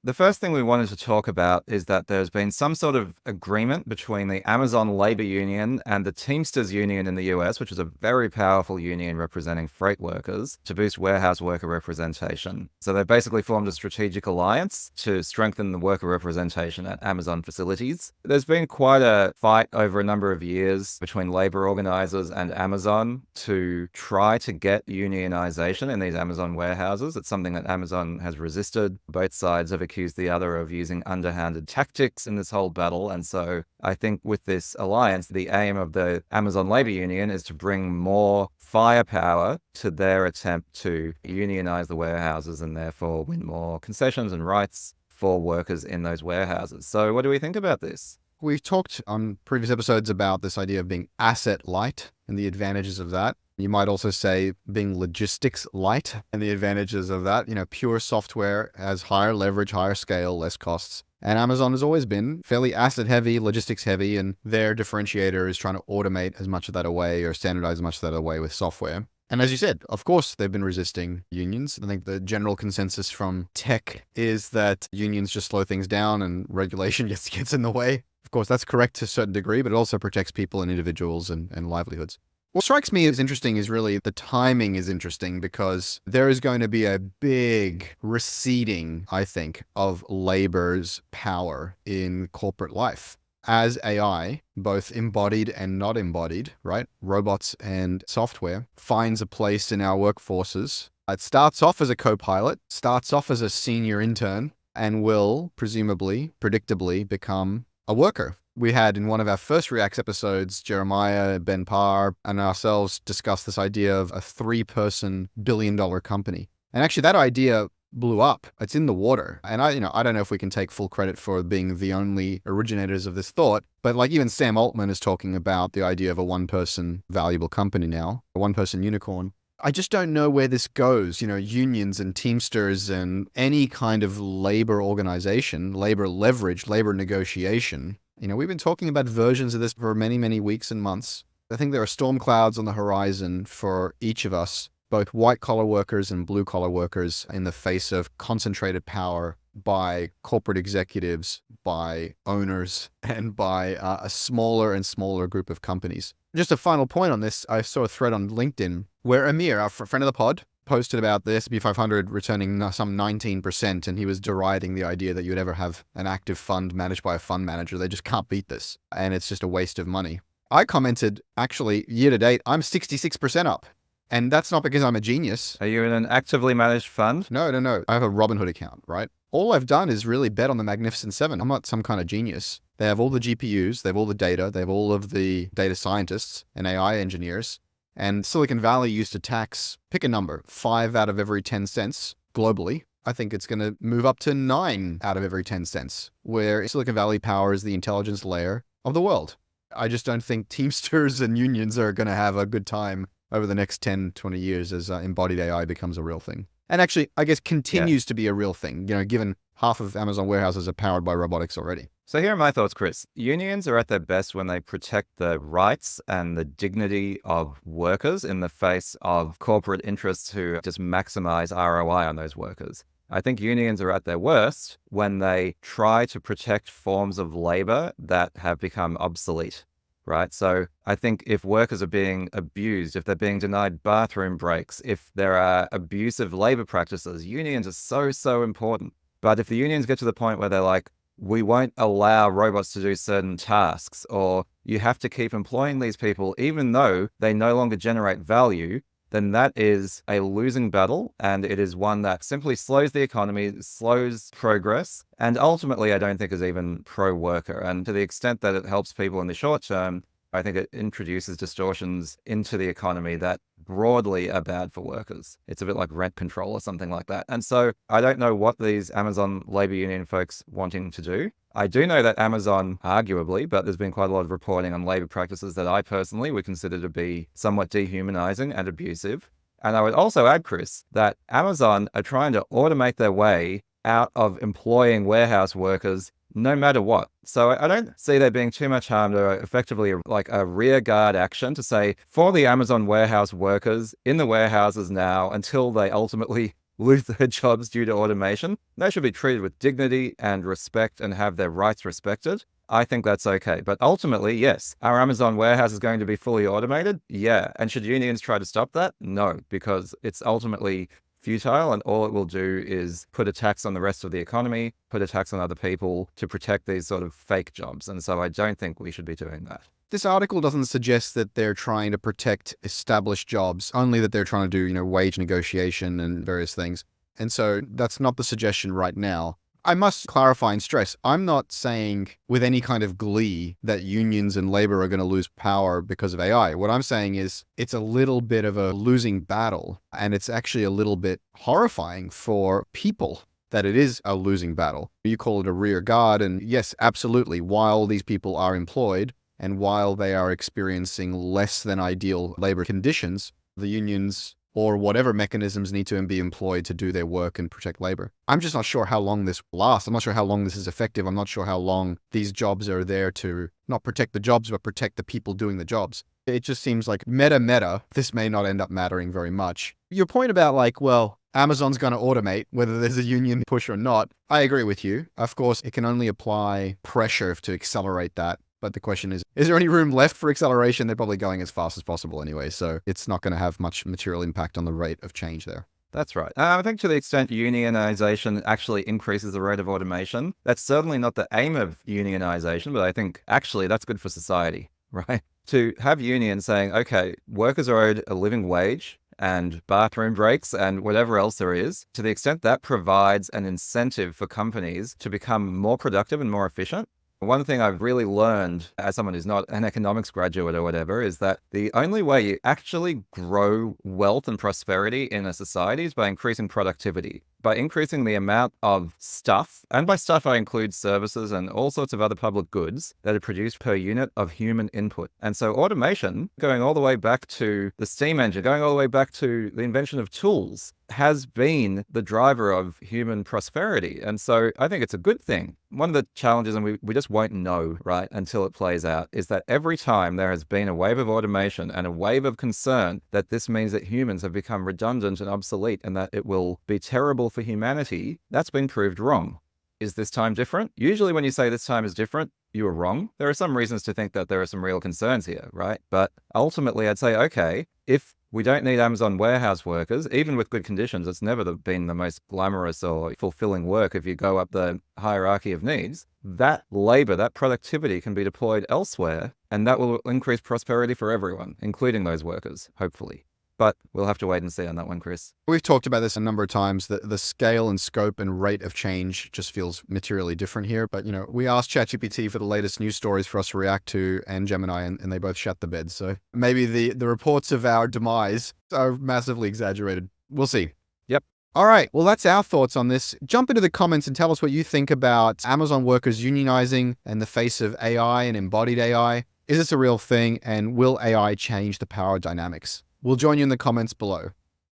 The first thing we wanted to talk about is that there's been some sort of agreement between the Amazon Labor Union and the Teamsters Union in the US, which is a very powerful union representing freight workers, to boost warehouse worker representation. So they've basically formed a strategic alliance to strengthen the worker representation at Amazon facilities. There's been quite a fight over a number of years between labor organizers and Amazon to try to get unionization in these Amazon warehouses. It's something that Amazon has resisted. Both sides have accused the other of using underhanded tactics in this whole battle. And so I think with this alliance, the aim of the Amazon Labor Union is to bring more firepower to their attempt to unionize the warehouses and therefore win more concessions and rights for workers in those warehouses. So what do we think about this? We've talked on previous episodes about this idea of being asset light and the advantages of that. You might also say being logistics light and the advantages of that. Pure software has higher leverage, higher scale, less costs. And Amazon has always been fairly asset heavy, logistics heavy, and their differentiator is trying to automate as much of that away or standardize as much of that away with software. And as you said, of course, they've been resisting unions. I think the general consensus from tech is that unions just slow things down and regulation just gets in the way. Of course, that's correct to a certain degree, but it also protects people and individuals and livelihoods. What strikes me as interesting is really the timing is interesting because there is going to be a big receding, I think, of labor's power in corporate life. As AI, both embodied and not embodied, right? Robots and software finds a place in our workforces. It starts off as a co-pilot, starts off as a senior intern, and will presumably, predictably become a worker. We had in one of our first Reacts episodes, Jeremiah, Ben Parr, and ourselves discuss this idea of a 3-person billion-dollar company. And actually that idea blew up. It's in the water. And I don't know if we can take full credit for being the only originators of this thought, but like even Sam Altman is talking about the idea of a 1-person valuable company now, a 1-person unicorn. I just don't know where this goes. Unions and Teamsters and any kind of labor organization, labor leverage, labor negotiation. We've been talking about versions of this for many, many weeks and months. I think there are storm clouds on the horizon for each of us, both white-collar workers and blue-collar workers, in the face of concentrated power by corporate executives, by owners, and by a smaller and smaller group of companies. Just a final point on this, I saw a thread on LinkedIn where Amir, our friend of the pod, posted about the S&P 500 returning some 19%, and he was deriding the idea that you would ever have an active fund managed by a fund manager. They just can't beat this, and it's just a waste of money. I commented, actually, year to date, I'm 66% up. And that's not because I'm a genius. Are you in an actively managed fund? No. I have a Robinhood account, right? All I've done is really bet on the Magnificent Seven. I'm not some kind of genius. They have all the GPUs, they have all the data, they have all of the data scientists and AI engineers. And Silicon Valley used to tax, pick a number, 5 out of every 10 cents globally. I think it's going to move up to 9 out of every 10 cents, where Silicon Valley powers the intelligence layer of the world. I just don't think Teamsters and unions are going to have a good time over the next 10, 20 years as embodied AI becomes a real thing. And actually, I guess continues to be a real thing, given half of Amazon warehouses are powered by robotics already. So here are my thoughts, Chris. Unions are at their best when they protect the rights and the dignity of workers in the face of corporate interests who just maximize ROI on those workers. I think unions are at their worst when they try to protect forms of labor that have become obsolete, right? So I think if workers are being abused, if they're being denied bathroom breaks, if there are abusive labor practices, unions are so important. But if the unions get to the point where they're like, we won't allow robots to do certain tasks, or you have to keep employing these people even though they no longer generate value, then that is a losing battle, and it is one that simply slows the economy, slows progress, and ultimately I don't think is even pro-worker. And to the extent that it helps people in the short term, I think it introduces distortions into the economy that broadly are bad for workers. It's a bit like rent control or something like that. And so I don't know what these Amazon labor union folks wanting to do. I do know that Amazon, arguably, but there's been quite a lot of reporting on labor practices that I personally would consider to be somewhat dehumanizing and abusive. And I would also add, Chris, that Amazon are trying to automate their way out of employing warehouse workers no matter what. So I don't see there being too much harm to effectively like a rear guard action to say for the Amazon warehouse workers in the warehouses now until they ultimately lose their jobs due to automation. They should be treated with dignity and respect and have their rights respected. I think that's okay. But ultimately, yes, our Amazon warehouse is going to be fully automated. Yeah. And should unions try to stop that? No, because it's ultimately futile, and all it will do is put a tax on the rest of the economy, put a tax on other people to protect these sort of fake jobs. And so I don't think we should be doing that. This article doesn't suggest that they're trying to protect established jobs, only that they're trying to do, wage negotiation and various things. And so that's not the suggestion right now. I must clarify and stress, I'm not saying with any kind of glee that unions and labor are going to lose power because of AI. What I'm saying is it's a little bit of a losing battle, and it's actually a little bit horrifying for people that it is a losing battle. You call it a rear guard, and yes, absolutely, while these people are employed and while they are experiencing less than ideal labor conditions, the unions or whatever mechanisms need to be employed to do their work and protect labor. I'm just not sure how long this lasts. I'm not sure how long this is effective. I'm not sure how long these jobs are there to not protect the jobs, but protect the people doing the jobs. It just seems like meta, this may not end up mattering very much. Your point about Amazon's going to automate, whether there's a union push or not, I agree with you. Of course, it can only apply pressure to accelerate that. But the question is there any room left for acceleration? They're probably going as fast as possible anyway, so it's not going to have much material impact on the rate of change there. That's right. I think to the extent unionization actually increases the rate of automation, that's certainly not the aim of unionization, but I think actually that's good for society, right? To have unions saying, okay, workers are owed a living wage and bathroom breaks and whatever else there is, to the extent that provides an incentive for companies to become more productive and more efficient. One thing I've really learned as someone who's not an economics graduate or whatever is that the only way you actually grow wealth and prosperity in a society is by increasing productivity, by increasing the amount of stuff. And by stuff, I include services and all sorts of other public goods that are produced per unit of human input. And so automation, going all the way back to the steam engine, going all the way back to the invention of tools, has been the driver of human prosperity. And so I think it's a good thing. One of the challenges, and we just won't know, right, until it plays out, is that every time there has been a wave of automation and a wave of concern that this means that humans have become redundant and obsolete and that it will be terrible for humanity, that's been proved wrong. Is this time different? Usually when you say this time is different, you are wrong. There are some reasons to think that there are some real concerns here, right? But ultimately I'd say, okay, if we don't need Amazon warehouse workers, even with good conditions. It's never been the most glamorous or fulfilling work if you go up the hierarchy of needs. That labor, that productivity can be deployed elsewhere, and that will increase prosperity for everyone, including those workers, hopefully. But we'll have to wait and see on that one, Chris. We've talked about this a number of times. The scale and scope and rate of change just feels materially different here. But, we asked ChatGPT for the latest news stories for us to react to and Gemini, and they both shut the bed. So maybe the reports of our demise are massively exaggerated. We'll see. Yep. All right. Well, that's our thoughts on this. Jump into the comments and tell us what you think about Amazon workers unionizing in the face of AI and embodied AI. Is this a real thing? And will AI change the power dynamics? We'll join you in the comments below.